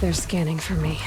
They're scanning for me.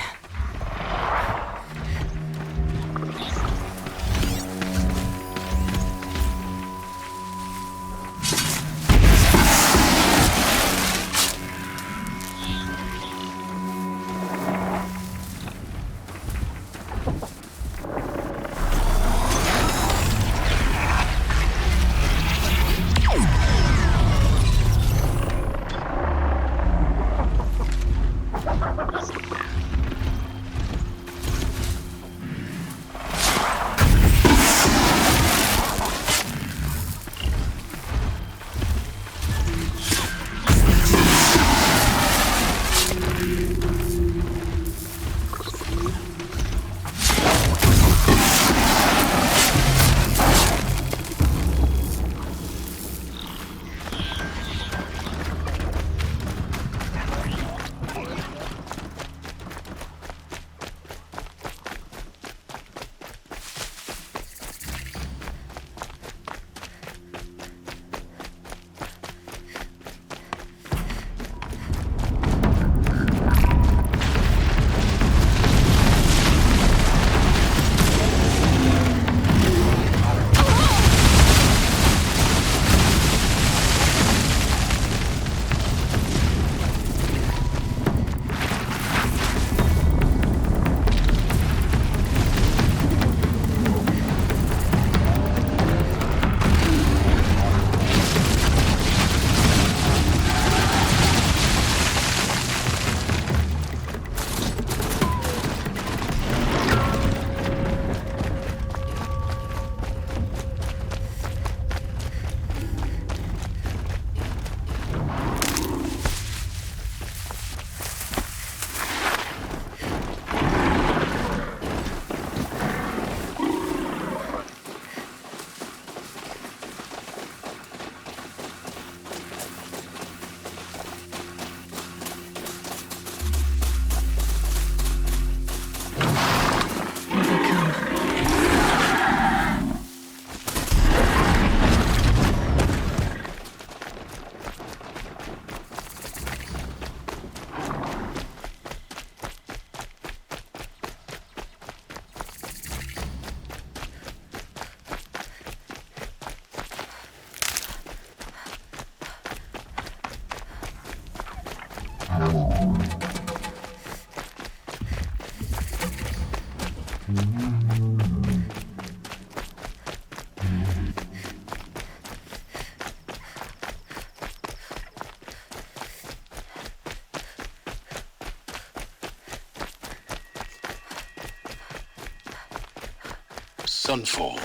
Sunfall.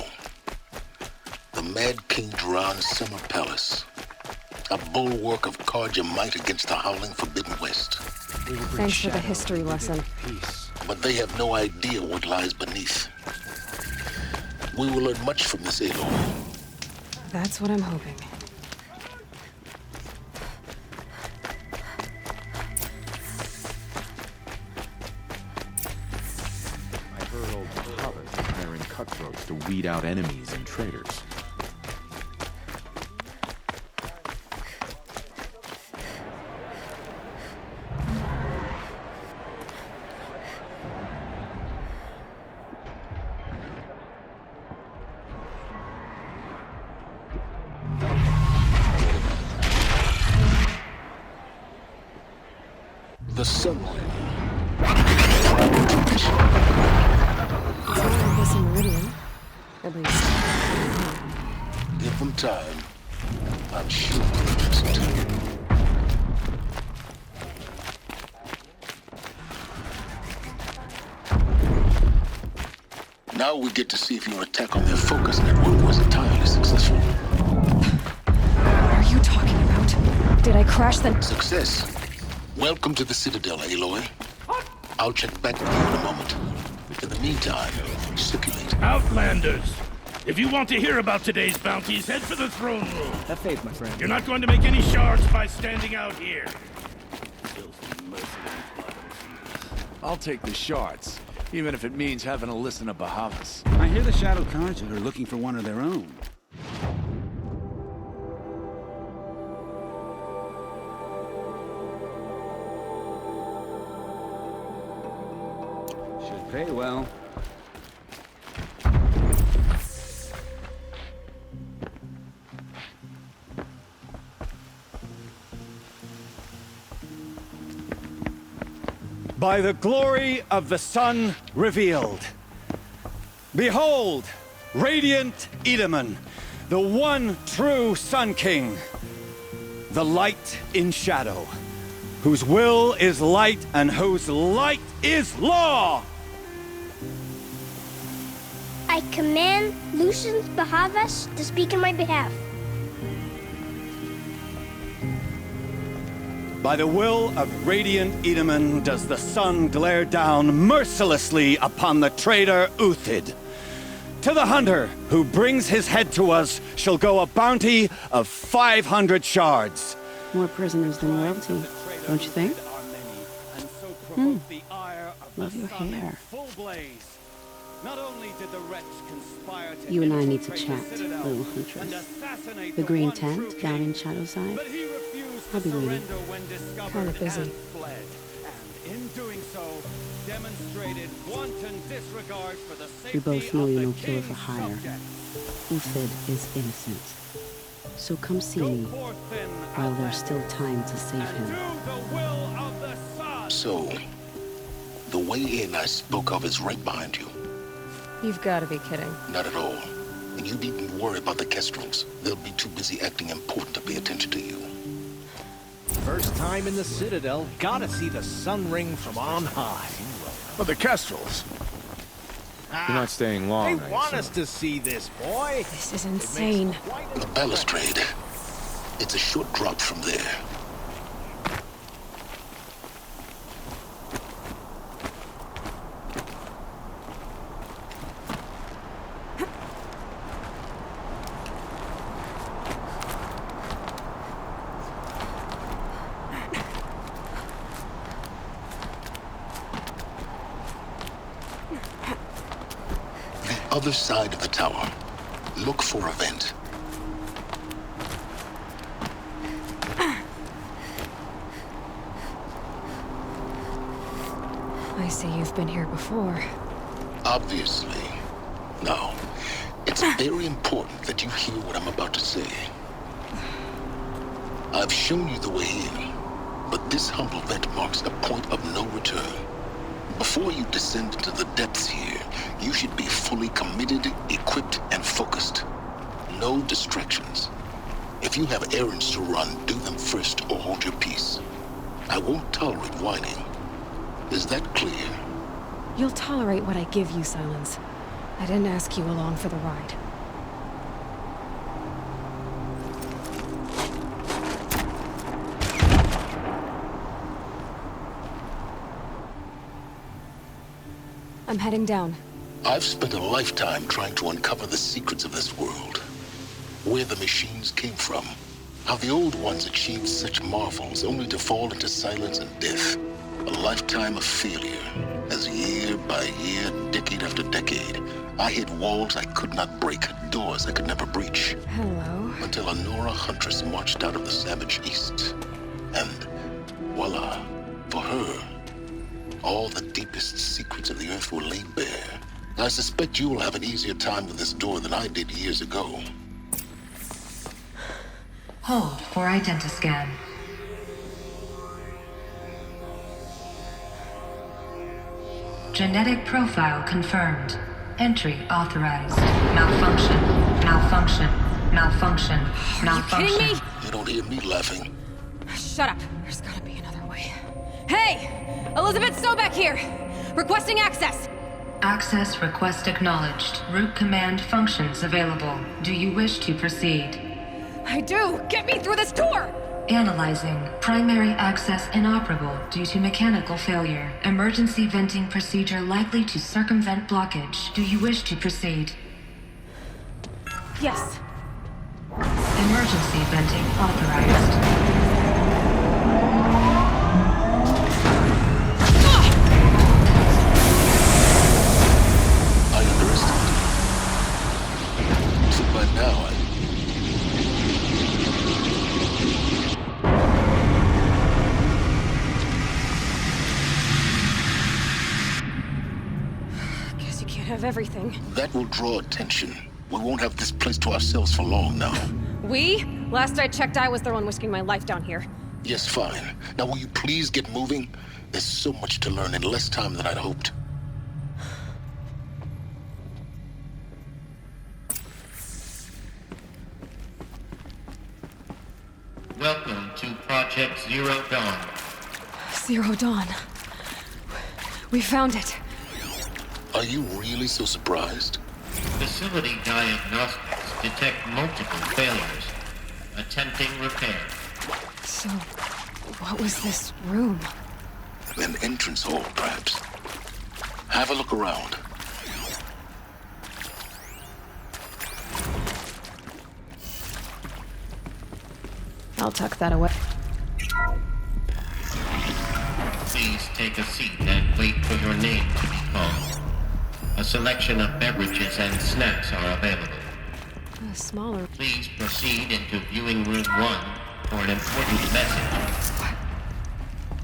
The Mad King Jiran's summer palace. A bulwark of Carja might against the howling Forbidden West. Thanks for the history lesson. But they have no idea what lies beneath. We will learn much from this Aloy. That's what I'm hoping. I heard old Hobbits hiring cutthroats to weed out enemies and traitors. The sunlight. It's not like this in Meridian. At least. Give them time. I'm sure they'll listen. Now we get to see if your attack on their focus network was entirely successful. What are you talking about? Did I crash the... Success. Welcome to the Citadel, Aloy. I'll check back with you in a moment. In the meantime, circulate. Outlanders! If you want to hear about today's bounties, head for the throne room. Have faith, my friend. You're not going to make any shards by standing out here. Filthy mercenary bottom. I'll take the shards, even if it means having to listen to Bahavas. I hear the Shadow Carja are looking for one of their own. pay well. By the glory of the sun revealed. Behold, radiant Edaman, the one true Sun King. The light in shadow, whose will is light and whose light is law! I command Lucius Bahavas to speak in my behalf. By the will of radiant Edaman does the sun glare down mercilessly upon the traitor Uthid. To the hunter who brings his head to us shall go a bounty of 500 shards. More prisoners than royalty, don't you think? Love your hair. Not only did the wretch conspire to You and I need to infiltrate chat, the citadel little and huntress. assassinate The green one true tent down king, in Shadowside? but he refused to I'll be waiting. surrender when discovered Kinda busy. and fled. And in doing so, demonstrated wanton disregard for the safety We both know of you're the no killer king's for hire. subjects. Uthid is innocent. So come see Go me forth then, while there's outlander, still time to save and him. do the will of the sun. So, the way in I spoke of is right behind you. You've got to be kidding. Not at all. And you needn't worry about the Kestrels. They'll be too busy acting important to pay attention to you. First time in the Citadel, gotta see the sun ring from on high. But the Kestrels. You're not staying long, They I want assume. us to see this, boy. This is insane. The balustrade. It's a short drop from there. The other side of the tower. Look for a vent. I see you've been here before. Obviously. Now, it's very important that you hear what I'm about to say. I've shown you the way in, but this humble vent marks a point of no return. Before you descend into the depths here, you should be fully committed, equipped, and focused. No distractions. If you have errands to run, do them first or hold your peace. I won't tolerate whining. Is that clear? You'll tolerate what I give you, Silence. I didn't ask you along for the ride. I'm heading down. I've spent a lifetime trying to uncover the secrets of this world. Where the machines came from. How the old ones achieved such marvels only to fall into silence and death. A lifetime of failure, as year by year, decade after decade, I hit walls I could not break, doors I could never breach. Hello. Until a Nora huntress marched out of the savage east. And voila, for her, all the deepest secrets of the earth were laid bare. I suspect you'll have an easier time with this door than I did years ago. Hold for identiscan. Genetic profile confirmed. Entry authorized. Malfunction. Malfunction. Malfunction. Malfunction. You kidding me? You don't hear me laughing. Shut up. There's gotta be another way. Hey! Elizabeth Sobeck here! Requesting access! Access request acknowledged. Root command functions available. Do you wish to proceed? I do! Get me through this door! Analyzing. Primary access inoperable due to mechanical failure. Emergency venting procedure likely to circumvent blockage. Do you wish to proceed? Yes. Emergency venting authorized. I underestimated you. So by now, of everything. That will draw attention. We won't have this place to ourselves for long now. We? Last I checked, I was the one risking my life down here. Yes, fine. Now will you please get moving? There's so much to learn in less time than I'd hoped. Welcome to Project Zero Dawn. Zero Dawn. We found it. Are you really so surprised? Facility diagnostics detect multiple failures. Attempting repair. So, what was this room? An entrance hall, perhaps. Have a look around. I'll tuck that away. Please take a seat and wait for your name to be called. A selection of beverages and snacks are available. Smaller. Please proceed into viewing room 1 for an important message.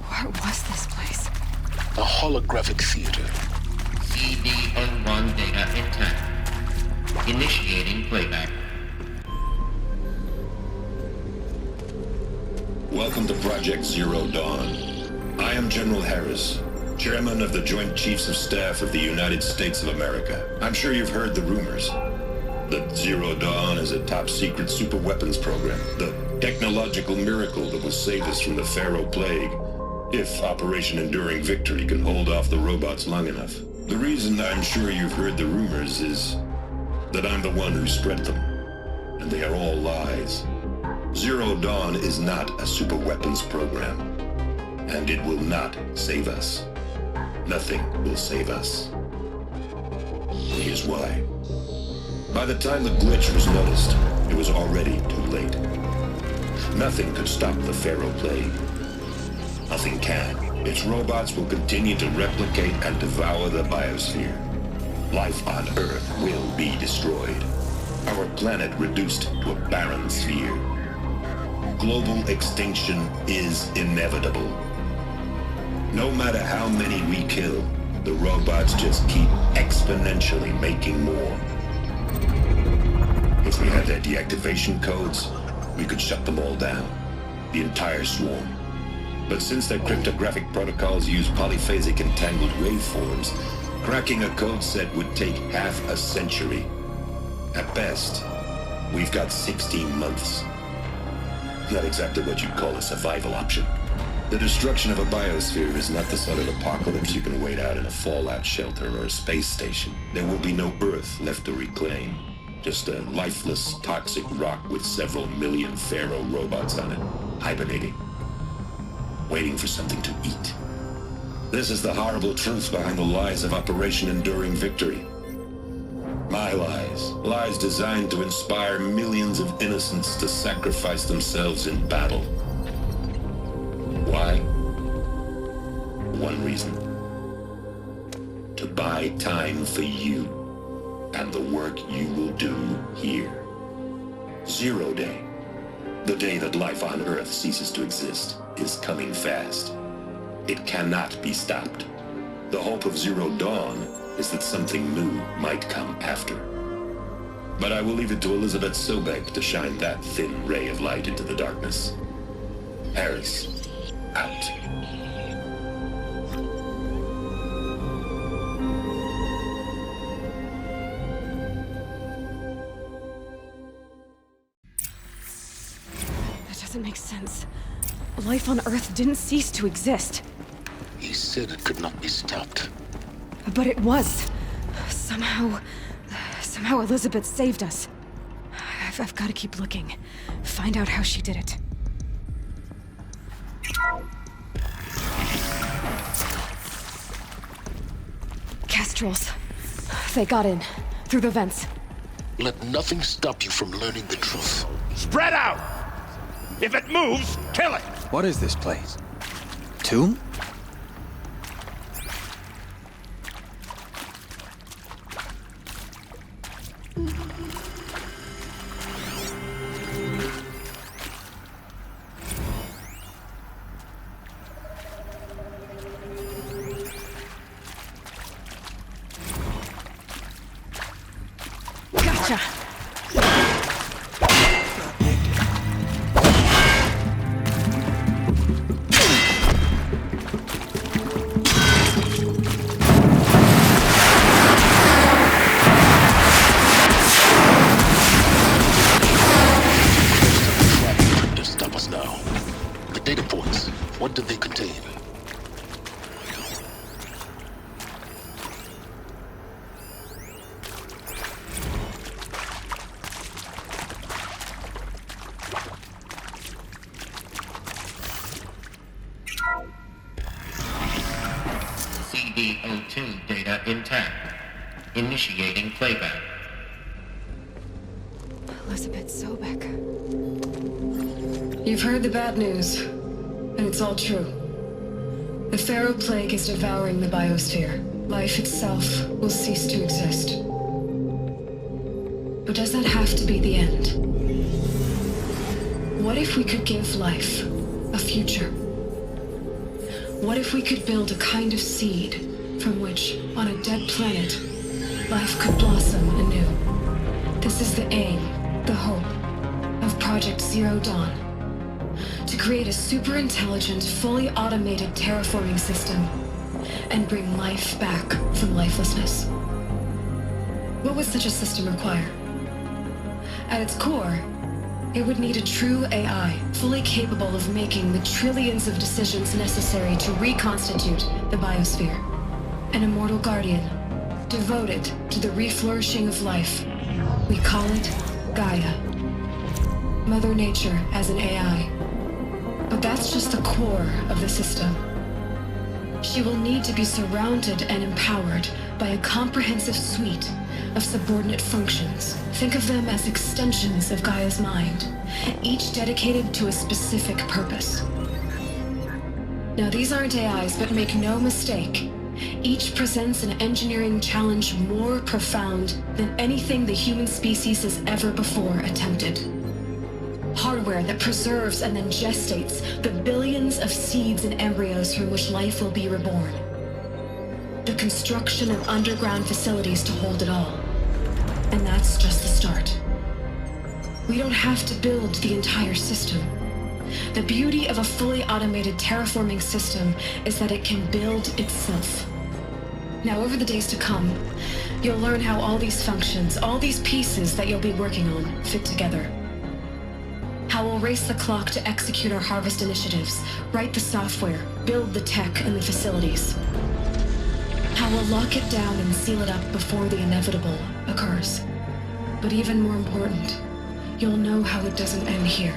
What was this place? A holographic theater. CD01 data intact. Initiating playback. Welcome to Project Zero Dawn. I am General Harris, Chairman of the Joint Chiefs of Staff of the United States of America. I'm sure you've heard the rumors that Zero Dawn is a top-secret superweapons program, the technological miracle that will save us from the Pharaoh Plague, if Operation Enduring Victory can hold off the robots long enough. The reason I'm sure you've heard the rumors is that I'm the one who spread them, and they are all lies. Zero Dawn is not a superweapons program, and it will not save us. Nothing will save us. Here's why. By the time the glitch was noticed, it was already too late. Nothing could stop the Pharaoh Plague. Nothing can. Its robots will continue to replicate and devour the biosphere. Life on Earth will be destroyed. Our planet reduced to a barren sphere. Global extinction is inevitable. No matter how many we kill, the robots just keep exponentially making more. If we had their deactivation codes, we could shut them all down. The entire swarm. But since their cryptographic protocols use polyphasic entangled waveforms, cracking a code set would take half a century. At best, we've got 16 months. Not exactly what you'd call a survival option. The destruction of a biosphere is not the sort of apocalypse you can wait out in a fallout shelter or a space station. There will be no Earth left to reclaim. Just a lifeless, toxic rock with several million Pharaoh robots on it, hibernating, waiting for something to eat. This is the horrible truth behind the lies of Operation Enduring Victory. My lies. Lies designed to inspire millions of innocents to sacrifice themselves in battle. Why? One reason. To buy time for you and the work you will do here. Zero Day, the day that life on Earth ceases to exist, is coming fast. It cannot be stopped. The hope of Zero Dawn is that something new might come after. But I will leave it to Elizabeth Sobek to shine that thin ray of light into the darkness. Harris, out. That doesn't make sense. Life on Earth didn't cease to exist. He said it could not be stopped. But it was. Somehow Elizabeth saved us. I've got to keep looking. Find out how she did it. Kestrels. They got in. Through the vents. Let nothing stop you from learning the truth. Spread out! If it moves, kill it! What is this place? Tomb? HDO2 data intact. Initiating playback. Elizabeth Sobek. You've heard the bad news, and it's all true. The Pharaoh Plague is devouring the biosphere. Life itself will cease to exist. But does that have to be the end? What if we could give life a future? What if we could build a kind of seed from which, on a dead planet, life could blossom anew? This is the aim, the hope, of Project Zero Dawn. To create a super-intelligent, fully automated terraforming system and bring life back from lifelessness. What would such a system require? At its core, it would need a true AI, fully capable of making the trillions of decisions necessary to reconstitute the biosphere. An immortal guardian, devoted to the reflourishing of life. We call it Gaia. Mother Nature as an AI. But that's just the core of the system. She will need to be surrounded and empowered by a comprehensive suite of subordinate functions. Think of them as extensions of Gaia's mind, each dedicated to a specific purpose. Now, these aren't AIs, but make no mistake, each presents an engineering challenge more profound than anything the human species has ever before attempted. Hardware that preserves and then gestates the billions of seeds and embryos from which life will be reborn. The construction of underground facilities to hold it all. And that's just the start. We don't have to build the entire system. The beauty of a fully automated terraforming system is that it can build itself. Now, over the days to come, you'll learn how all these functions, all these pieces that you'll be working on, fit together. How we'll race the clock to execute our harvest initiatives, write the software, build the tech and the facilities. How we'll lock it down and seal it up before the inevitable occurs. But even more important, you'll know how it doesn't end here.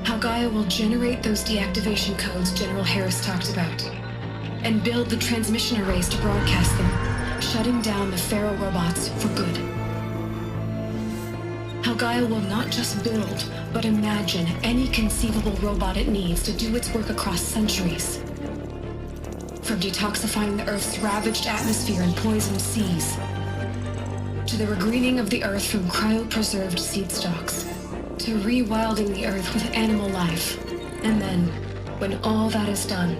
How Gaia will generate those deactivation codes General Harris talked about, and build the transmission arrays to broadcast them, shutting down the Pharaoh robots for good. How Gaia will not just build, but imagine any conceivable robot it needs to do its work across centuries. From detoxifying the Earth's ravaged atmosphere and poisoned seas, to the regreening of the Earth from cryopreserved seed stalks, to rewilding the Earth with animal life. And then, when all that is done,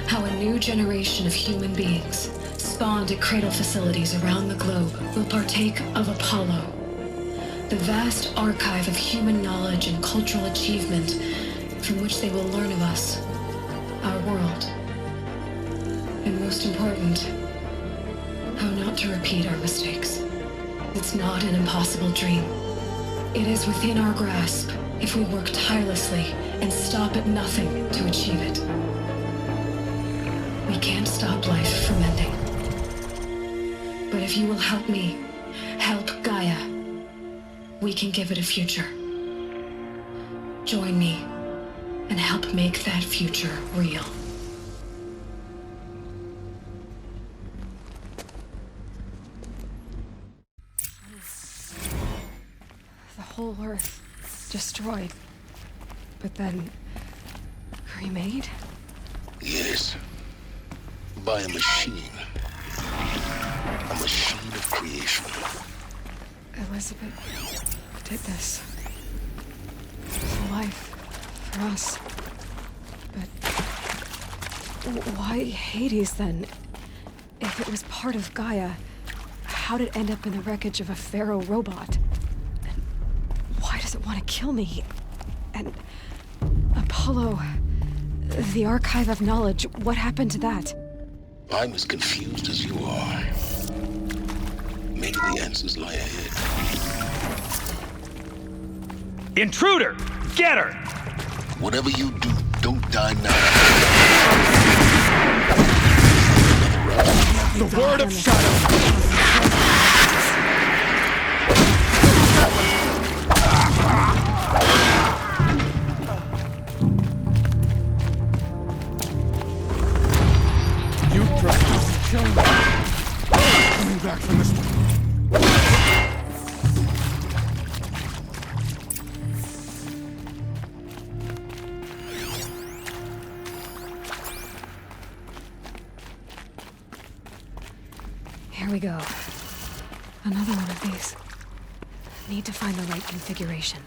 how a new generation of human beings, spawned at cradle facilities around the globe, will partake of Apollo, the vast archive of human knowledge and cultural achievement from which they will learn of us, our world. And most important, how not to repeat our mistakes. It's not an impossible dream. It is within our grasp if we work tirelessly and stop at nothing to achieve it. We can't stop life from ending. But if you will help me, help Gaia, we can give it a future. Join me and help make that future real. The whole Earth destroyed, but then remade? Yes. By a machine. A machine of creation. Elizabeth did this. For life. For us. But why Hades then? If it was part of Gaia, how did it end up in the wreckage of a Pharaoh robot? And why does it want to kill me? And Apollo, the archive of knowledge, what happened to that? I'm as confused as you are. Maybe the answers lie ahead. Intruder! Get her! Whatever you do, don't die now. The word of Shadow! You trespass we go. Another one of these. Need to find the right configuration.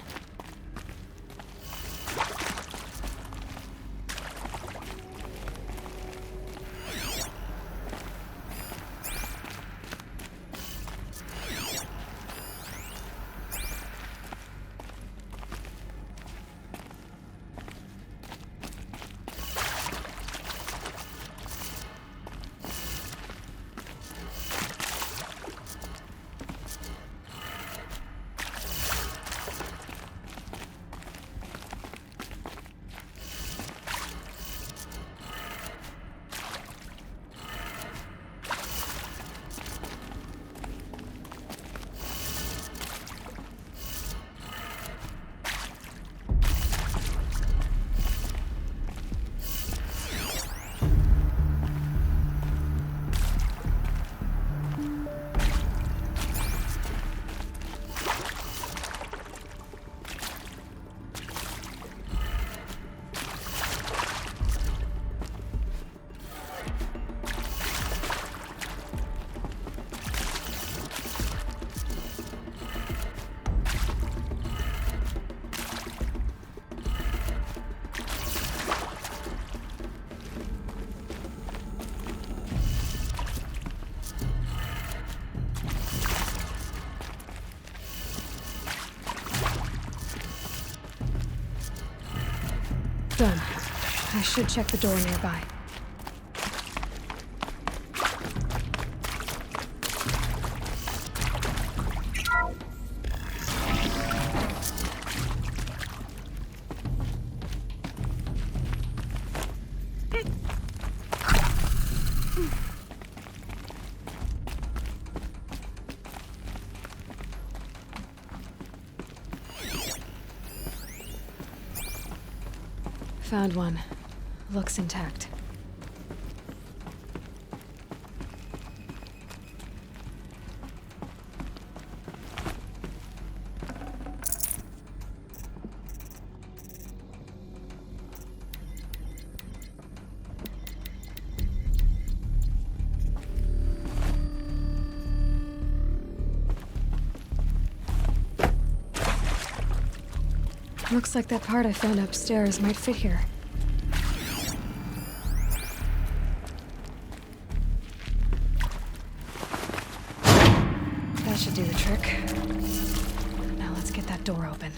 Done. I should check the door nearby. Found one. Looks intact. Looks like that part I found upstairs might fit here. That should do the trick. Now let's get that door open.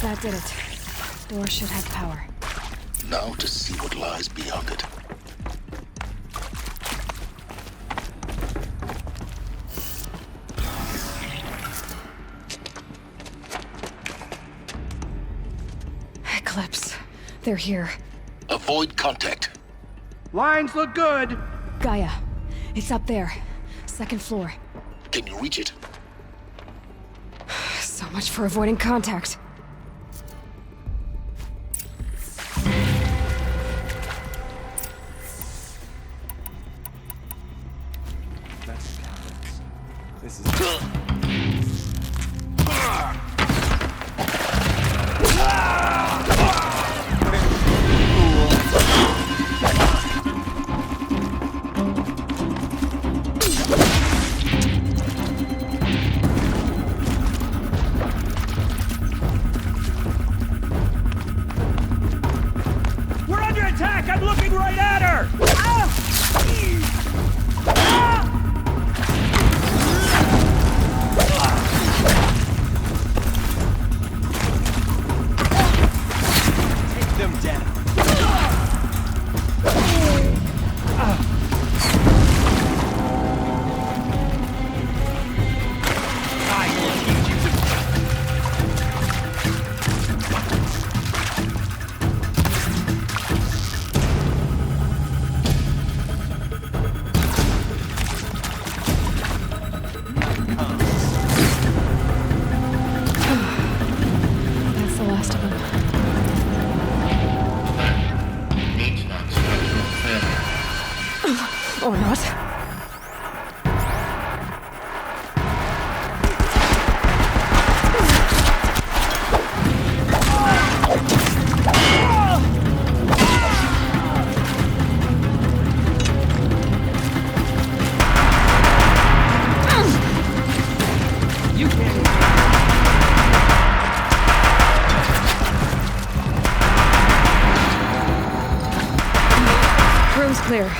That did it. Door should have power. Now to see what lies beyond it. Eclipse. They're here. Avoid contact. Lines look good. Gaia. It's up there. Second floor. Can you reach it? So much for avoiding contact. This is... comes. That's the last of them. Needs not structural failure. Or not. Room's clear.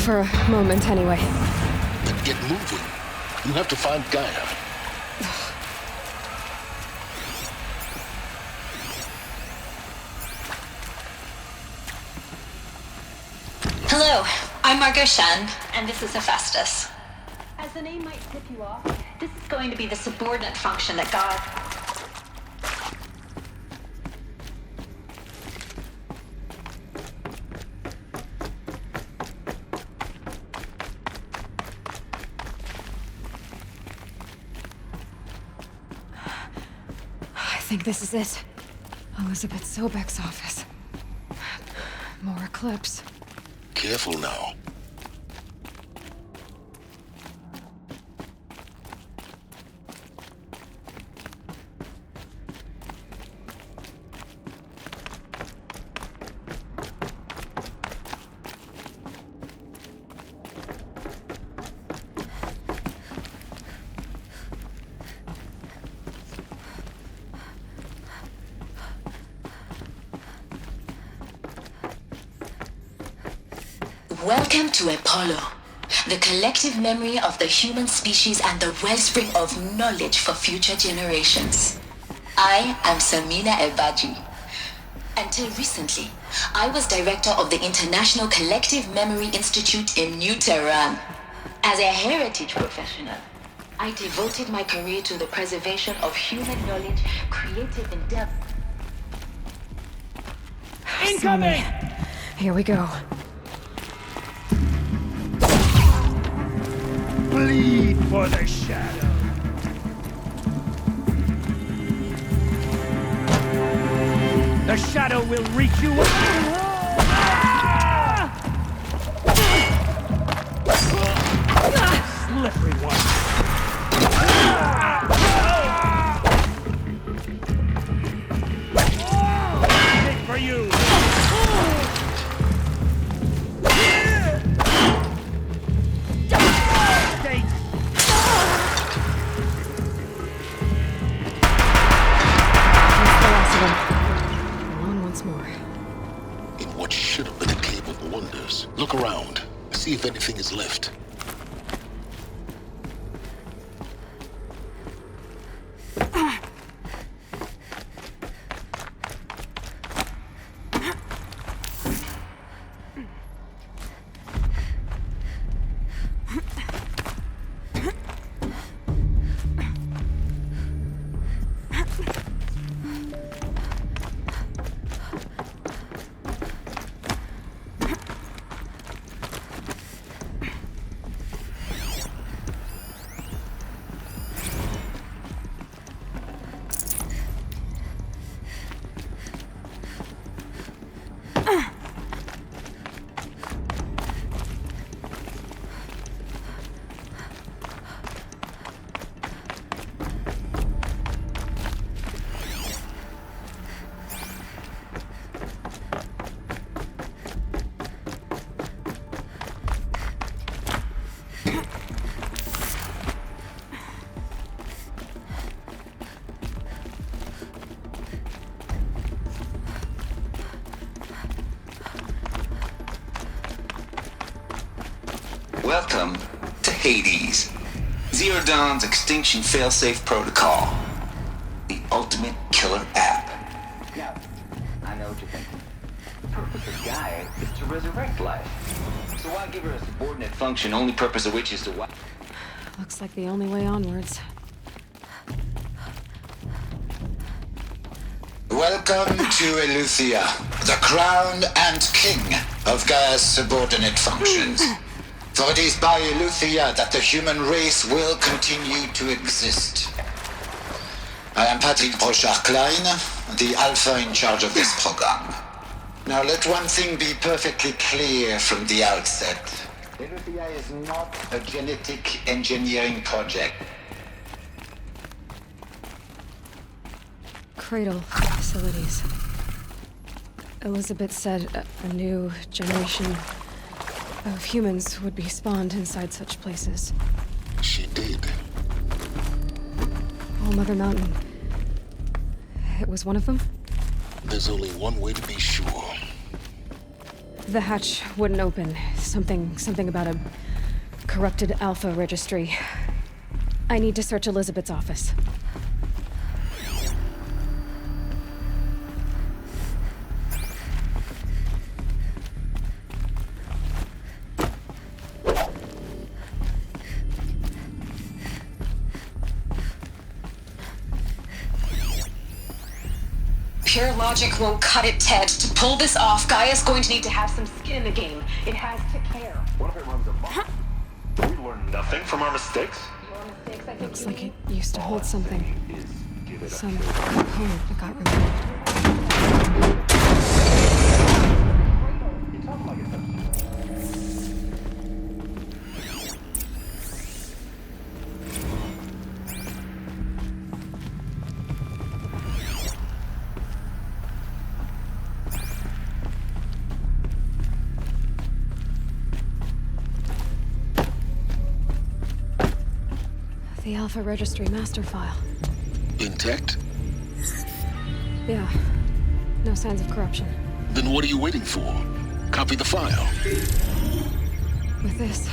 For a moment, anyway. Then get moving. You have to find Gaia. Hello, I'm Margot Shen, and this is Hephaestus. As the name might tip you off, this is going to be the subordinate function that God... I think this is it. Elizabeth Sobek's office. More Eclipse. Careful now. Welcome to Apollo, the collective memory of the human species and the wellspring of knowledge for future generations. I am Samina Ebaji. Until recently, I was director of the International Collective Memory Institute in New Tehran. As a heritage professional, I devoted my career to the preservation of human knowledge, creative endeavor. Incoming! Here we go. Bleed for the shadow. The shadow will reach you. Slippery one. Take for you. Look around. See if anything is left. Welcome to Hades, Zero Dawn's extinction failsafe protocol, the ultimate killer app. Now, I know what you're thinking. The purpose of Gaia is to resurrect life. So why give her a subordinate function, only purpose of which is to what? Looks like the only way onwards. Welcome to Eleuthia, the crown and king of Gaia's subordinate functions. For it is by Eleuthia that the human race will continue to exist. I am Patrick Brochard-Klein, the Alpha in charge of this program. Now let one thing be perfectly clear from the outset. Eleuthia is not a genetic engineering project. Cradle facilities. Elizabeth said a new generation of humans would be spawned inside such places. She did. All Mother Mountain. It was one of them? There's only one way to be sure. The hatch wouldn't open. Something about a corrupted Alpha registry. I need to search Elizabeth's office. Pure logic won't cut it, Ted. To pull this off, Gaia's going to need to have some skin in the game. It has to care. What if it runs amok? Do we learn nothing from our mistakes? Looks like it used to hold something. Some component that got removed. The Alpha Registry master file. Intact? Yeah. No signs of corruption. Then what are you waiting for? Copy the file. With this,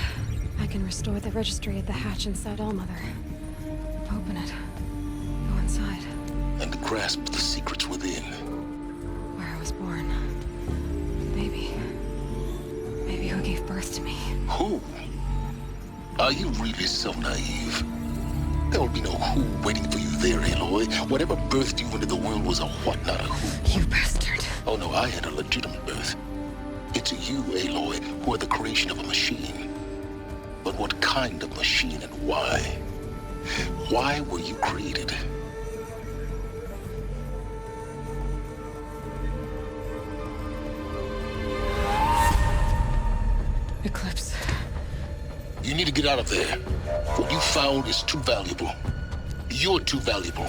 I can restore the registry at the hatch inside Allmother. Open it. Go inside. And grasp the secrets within. Where I was born. Maybe who gave birth to me. Who? Are you really so naive? There will be no who waiting for you there, Aloy. Whatever birthed you into the world was a what, not a who. You bastard. Oh no, I had a legitimate birth. It's you, Aloy, who are the creation of a machine. But what kind of machine and why? Why were you created? Eclipse. You need to get out of there. What you found is too valuable. You're too valuable.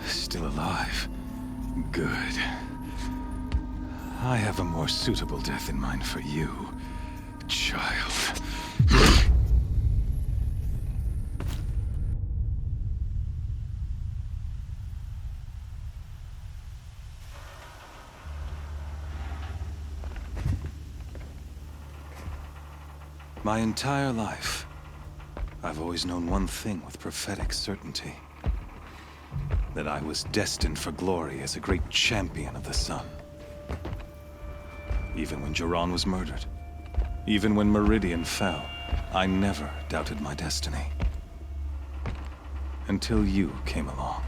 Still alive. Good. I have a more suitable death in mind for you, child. My entire life, I've always known one thing with prophetic certainty. That I was destined for glory as a great champion of the sun. Even when Jiran was murdered, even when Meridian fell, I never doubted my destiny. Until you came along.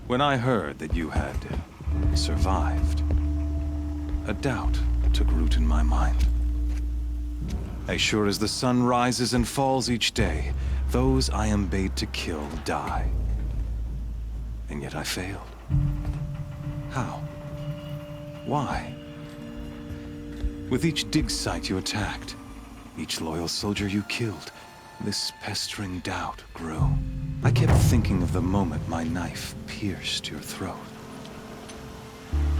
When I heard that you had survived, a doubt took root in my mind. As sure as the sun rises and falls each day, those I am bade to kill die. And yet I failed. How? Why? With each dig site you attacked, each loyal soldier you killed, this pestering doubt grew. I kept thinking of the moment my knife pierced your throat.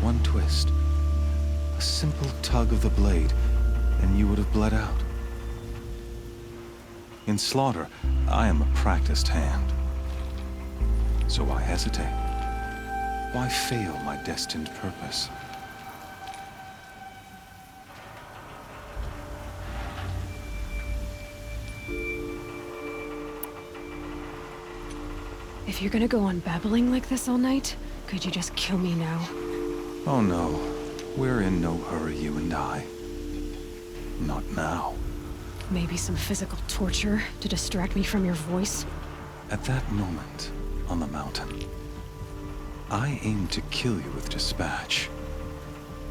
One twist, a simple tug of the blade, and you would have bled out. In slaughter, I am a practiced hand. So why hesitate? Why fail my destined purpose? If you're gonna go on babbling like this all night, could you just kill me now? Oh no. We're in no hurry, you and I. Not now. Maybe some physical torture to distract me from your voice? At that moment, on the mountain, I aimed to kill you with dispatch,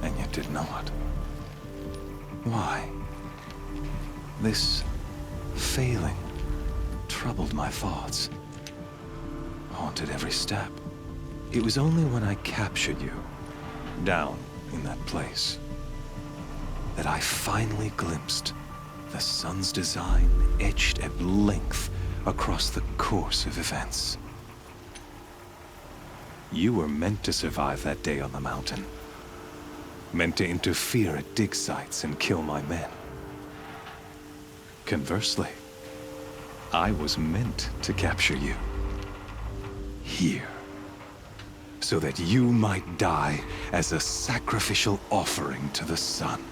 and yet did not. Why? This failing troubled my thoughts, haunted every step. It was only when I captured you, down in that place, that I finally glimpsed the sun's design etched at length across the course of events. You were meant to survive that day on the mountain. Meant to interfere at dig sites and kill my men. Conversely, I was meant to capture you. Here. So that you might die as a sacrificial offering to the sun.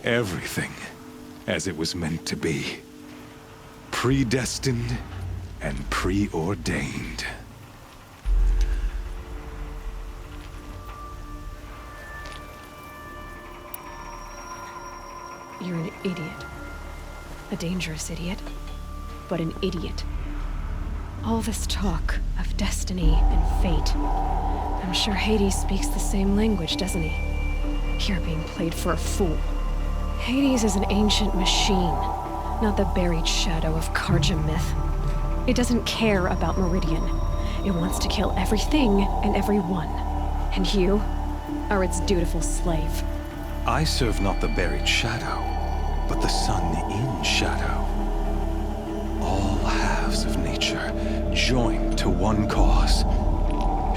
Everything as it was meant to be. Predestined and preordained. You're an idiot. A dangerous idiot, but an idiot. All this talk of destiny and fate. I'm sure Hades speaks the same language, doesn't he? You're being played for a fool. Hades is an ancient machine, not the buried shadow of Karja myth. It doesn't care about Meridian. It wants to kill everything and everyone. And you are its dutiful slave. I serve not the buried shadow, but the sun in shadow. All halves of nature joined to one cause.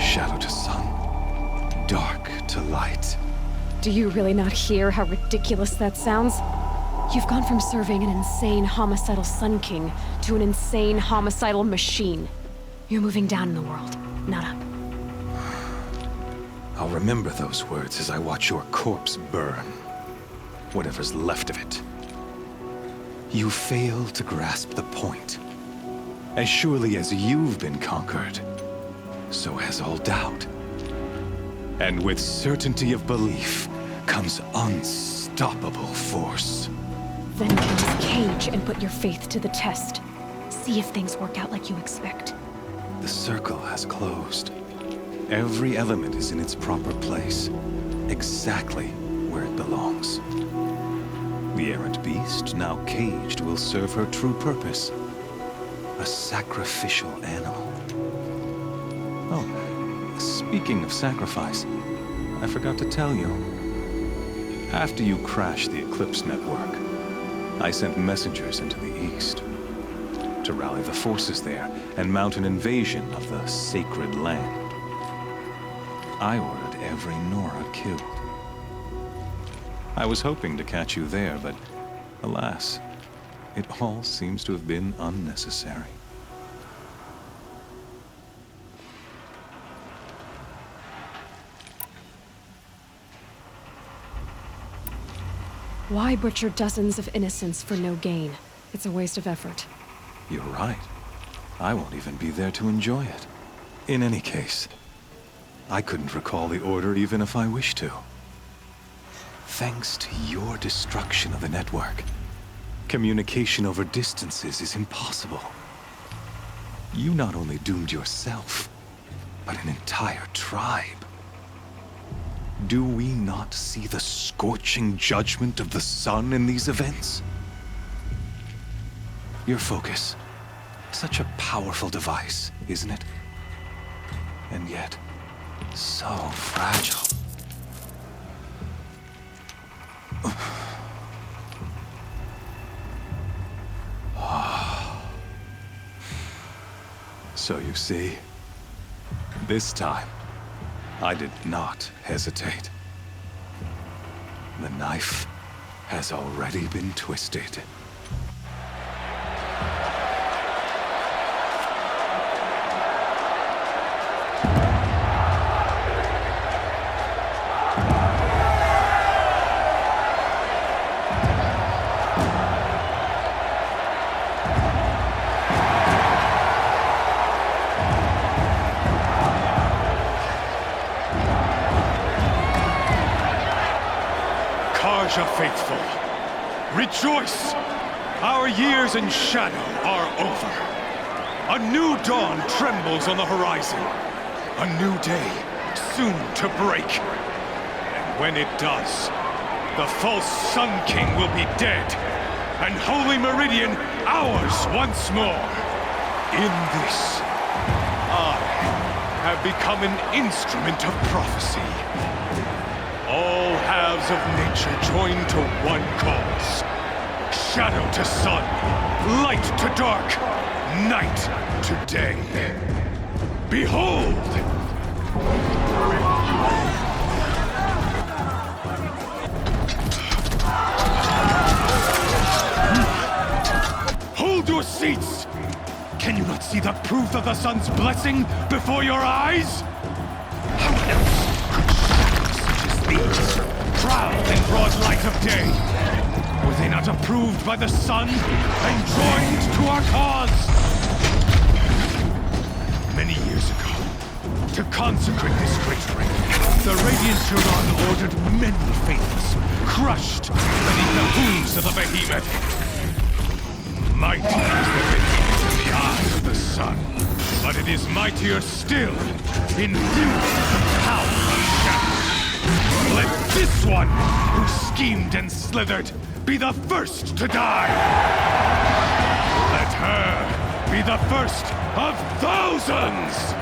Shadow to sun, dark to light. Do you really not hear how ridiculous that sounds? You've gone from serving an insane homicidal Sun King to an insane homicidal machine. You're moving down in the world, not up. I'll remember those words as I watch your corpse burn. Whatever's left of it. You fail to grasp the point. As surely as you've been conquered, so has all doubt. And with certainty of belief comes unstoppable force. Then get in this cage and put your faith to the test. See if things work out like you expect. The circle has closed. Every element is in its proper place, exactly where it belongs. The errant beast, now caged, will serve her true purpose. A sacrificial animal. Oh, speaking of sacrifice, I forgot to tell you. After you crashed the Eclipse network, I sent messengers into the east to rally the forces there and mount an invasion of the sacred land. I ordered every Nora killed. I was hoping to catch you there, but alas, it all seems to have been unnecessary. Why butcher dozens of innocents for no gain? It's a waste of effort. You're right. I won't even be there to enjoy it. In any case, I couldn't recall the order even if I wished to. Thanks to your destruction of the network, communication over distances is impossible. You not only doomed yourself, but an entire tribe. Do we not see the scorching judgment of the sun in these events? Your focus, such a powerful device, isn't it? And yet, so fragile. So you see, this time, I did not hesitate. The knife has already been twisted. faithful, rejoice! Our years in shadow are over. A new dawn trembles on the horizon. A new day soon to break. And when it does, the false Sun King will be dead, and Holy Meridian ours once more. In this, I have become an instrument of prophecy. All halves of nature join to one cause. Shadow to sun, light to dark, night to day. Behold! Hold your seats! Can you not see the proof of the sun's blessing before your eyes? How else could shadows such as these prowl in broad light of day? Were they not approved by the sun and joined to our cause? Many years ago, to consecrate this great ring, the Radiant Turon ordered many faithless, crushed beneath the hooves of the behemoth. Mighty is the behemoth in the eye of the sun, but it is mightier still in view of the power of shadow. Let this one, who schemed and slithered, be the first to die! Let her be the first of thousands!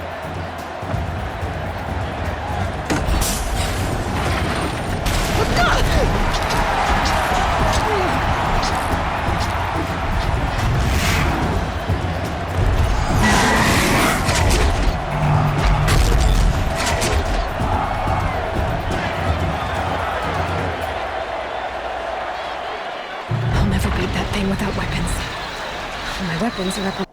I'll never beat that thing without weapons. My weapons are up on